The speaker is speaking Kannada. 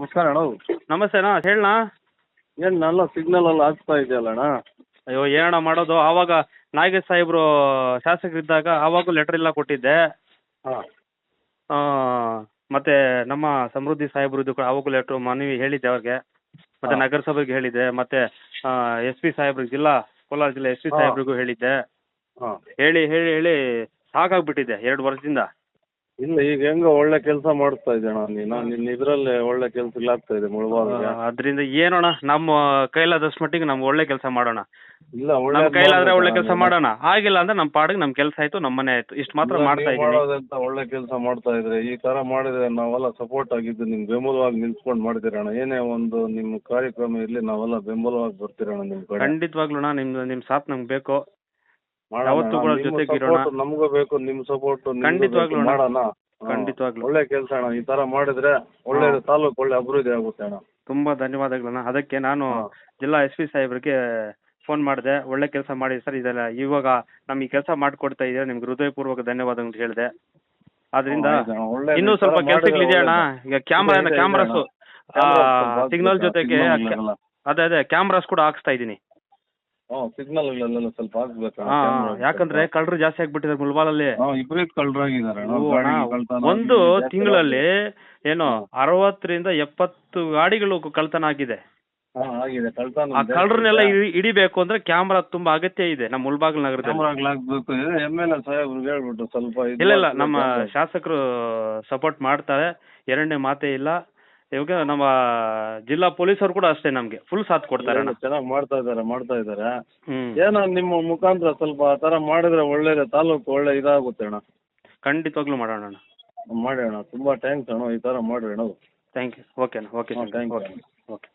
ನಮಸ್ಕಾರ ಅಣ್ಣ. ನಮಸ್ತೆ ಅಣ್ಣ, ಹೇಳಣ್ಣ. ಏನು ನನ್ನ ಸಿಗ್ನಲ್ ಎಲ್ಲ ಹಾಕ್ತಾ ಇದೆಯಲ್ಲ ಅಣ್ಣ? ಅಯ್ಯೋ ಏನಣ್ಣ ಮಾಡೋದು, ಆವಾಗ ನಾಗೇಶ್ ಸಾಹೇಬರು ಶಾಸಕರಿದ್ದಾಗ ಆವಾಗೂ ಲೆಟರ್ ಎಲ್ಲ ಕೊಟ್ಟಿದ್ದೆ. ಹಾಂ ಮತ್ತೆ ನಮ್ಮ ಸಮೃದ್ಧಿ ಸಾಹೇಬ್ರದ್ದು ಆವಾಗೂ ಲೆಟ್ರು ಮನವಿ ಹೇಳಿದ್ದೆ ಅವ್ರಿಗೆ. ಮತ್ತೆ ಹಾ. ನಗರಸಭೆಗೆ ಹೇಳಿದ್ದೆ. ಮತ್ತೆ ಎಸ್ ಪಿ ಸಾಹೇಬ್ರಿಗೆ ಕೋಲಾರ ಜಿಲ್ಲೆ ಎಸ್ ಪಿ ಹಾ. ಸಾಹೇಬ್ರಿಗೂ ಹೇಳಿದ್ದೆ. ಹಾಂ ಹೇಳಿ ಹೇಳಿ ಹೇಳಿ ಸಾಕಾಗ್ಬಿಟ್ಟಿದೆ 2 ವರ್ಷದಿಂದ. ಇಲ್ಲ, ಈಗ ಹೆಂಗ ಒಳ್ಳೆ ಕೆಲಸ ಮಾಡಿಸ್ತಾ ಇದ್ದೆ ಅಣ್ಣ ನೀನು. ನಿನ್ನ ಇದರಲ್ಲೇ ಒಳ್ಳೆ ಕೆಲಸಗಳಾಗ್ತಾ ಇದೆ ಮುಳುಬಾಗಿಲಿಗೆ. ಅದರಿಂದ ಏನೋಣ, ನಮ್ಮ ಕೈಲಾದಷ್ಟು ಮಟ್ಟಿಗೆ ನಮ್ಗೆ ಒಳ್ಳೆ ಕೆಲಸ ಮಾಡೋಣ. ಇಲ್ಲ, ನಮ್ಮ ಕೈಲಾದ್ರೆ ಒಳ್ಳೆ ಕೆಲಸ ಮಾಡೋಣ, ಆಗಿಲ್ಲ ಅಂದ್ರೆ ನಮ್ಮ ಪಾಡಿಗೆ ನಮ್ಮ ಕೆಲಸ ಆಯ್ತು, ನಮ್ಮ ಮನೆ ಆಯ್ತು, ಇಷ್ಟು ಮಾತ್ರ ಮಾಡ್ತಾ ಇದ್ದೀನಿ. ಮಾಡೋದಂತ ಒಳ್ಳೆ ಕೆಲಸ ಮಾಡ್ತಾ ಇದ್ರೆ ಈ ತರ ಮಾಡಿದ್ರೆ ನಾವೆಲ್ಲ ಸಪೋರ್ಟ್ ಆಗಿದ್ದು ನಿಮ್ ಬೆಂಬಲವಾಗಿ ನಿಲ್ಸ್ಕೊಂಡು ಮಾಡಿದಿರಣ್ಣ. ಏನೇ ಒಂದು ನಿಮ್ಮ ಕಾರ್ಯಕ್ರಮ ಇರ್ಲಿ, ನಾವೆಲ್ಲ ಬೆಂಬಲವಾಗಿ ಬರ್ತಿರಣ್ಣ ನಿಮ್ ಕಡೆ. ಖಂಡಿತವಾಗ್ಲೂ ನಿಮ್ ಸಾಥ್ ನಮ್ಗೆ ಬೇಕು. ಮಾಡೋಣ ಯಾವತ್ತೂ ಕೂಡ ನಿಮ್ಮ ಜೊತೆಗಿರೋಣ. support ನಮಗೂ ಬೇಕು, ನಿಮ್ ಸಪೋರ್ಟ್ ಖಂಡಿತವಾಗ್ಲೂ ಅಣ್ಣ. ಮಾಡೋಣ. ಖಂಡಿತವಾಗ್ಲೂ ಒಳ್ಳೆ ಕೆಲಸ ಅಣ್ಣ. ಈ ತರ ಮಾಡಿದ್ರೆ ಒಳ್ಳೆ ತಾಲೂಕು ಒಳ್ಳೆ ಅಭಿವೃದ್ಧಿ ಆಗುತ್ತೆ ಅಣ್ಣ. ತುಂಬಾ ಧನ್ಯವಾದಗಳಣ್ಣ. ಅದಕ್ಕೆ ನಾನು ಜಿಲ್ಲಾ ಎಸ್ ಪಿ ಸಾಹೇಬ್ರಿಗೆ ಫೋನ್ ಮಾಡಿದೆ. ಒಳ್ಳೆ ಕೆಲಸ ಮಾಡಿ ಸರ್, ಇದೆಲ್ಲ ಇವಾಗ ನಮ್ಗೆ ಕೆಲಸ ಮಾಡಿಕೊಡ್ತಾ ಇದ್ದೀರಾ, ನಿಮ್ಗೆ ಹೃದಯಪೂರ್ವಕ ಧನ್ಯವಾದ ಅಂತ ಹೇಳಿದೆ. ಆದ್ರಿಂದ ಇನ್ನೂ ಸ್ವಲ್ಪ ಕೆಲಸಗಳಿದೆ ಅಣ್ಣ. ಈಗ ಕ್ಯಾಮ್ರಾಸ್ ಸಿಗ್ನಲ್ ಜೊತೆಗೆ ಅದೇ ಕ್ಯಾಮ್ರಾಸ್ ಕೂಡ ಹಾಕ್ಸ್ತಾ ಇದ್ದೀನಿ. ಸಿಗ್ನಲ್ ಸ್ವಲ್ಪ ಹಾಕ್ಬೇಕು. ಯಾಕಂದ್ರೆ ಕಳ್ಳರು ಜಾಸ್ತಿ ಆಗ್ಬಿಟ್ಟಿದ್ದಾರೆ ಮುಲ್ಬಾಲಲ್ಲಿ. ಇಬ್ಬರಿಗೆ ಕಳ್ಳರಾಗಿದ್ದಾರೆ. ಒಂದು ತಿಂಗಳಲ್ಲಿ ಏನು 60ರಿಂದ 70 ಗಾಡಿಗಳು ಕಳ್ತನ ಆಗಿದೆ. ಆ ಕಳ್ಳರನ್ನೆಲ್ಲ ಹಿಡಿಬೇಕು ಅಂದ್ರೆ ಕ್ಯಾಮ್ರಾ ತುಂಬಾ ಅಗತ್ಯ ಇದೆ ನಮ್ಮ ಮುಲ್ಬಾಗಿಲು ನಗರದಲ್ಲಿ. MLA ಸಾಹೇಬ್ರಿಗೆ ಹೇಳ್ಬಿಟ್ಟು ಸ್ವಲ್ಪ ಇಲ್ಲ ನಮ್ಮ ಶಾಸಕರು ಸಪೋರ್ಟ್ ಮಾಡ್ತಾರೆ, ಎರಡನೇ ಮಾತೇ ಇಲ್ಲ. ಇವಾಗ ನಮ್ಮ ಜಿಲ್ಲಾ ಪೊಲೀಸರು ಕೂಡ ಅಷ್ಟೇ ನಮ್ಗೆ ಫುಲ್ ಸಾಥ್ ಕೊಡ್ತಾರೆ. ಚೆನ್ನಾಗಿ ಮಾಡ್ತಾ ಇದ್ದಾರೆ. ಏನೋ ನಿಮ್ಮ ಮುಖಾಂತರ ಸ್ವಲ್ಪ ಆ ತರ ಮಾಡಿದ್ರೆ ಒಳ್ಳೆ ತಾಲೂಕು ಒಳ್ಳೆ ಇದಾಗುತ್ತೆ ಅಣ್ಣ. ಖಂಡಿತವಾಗ್ಲೂ ಮಾಡೋಣ ಅಣ್ಣ. ಮಾಡಿ ಅಣ್ಣ. ತುಂಬಾ ಥ್ಯಾಂಕ್ಸ್ ಅಣ್ಣ. ಈ ತರ ಮಾಡ್ರಿ ಅಣ್ಣ. Thank you. ಓಕೆ ಅಣ್ಣ. Okay thank you. ಓಕೆ.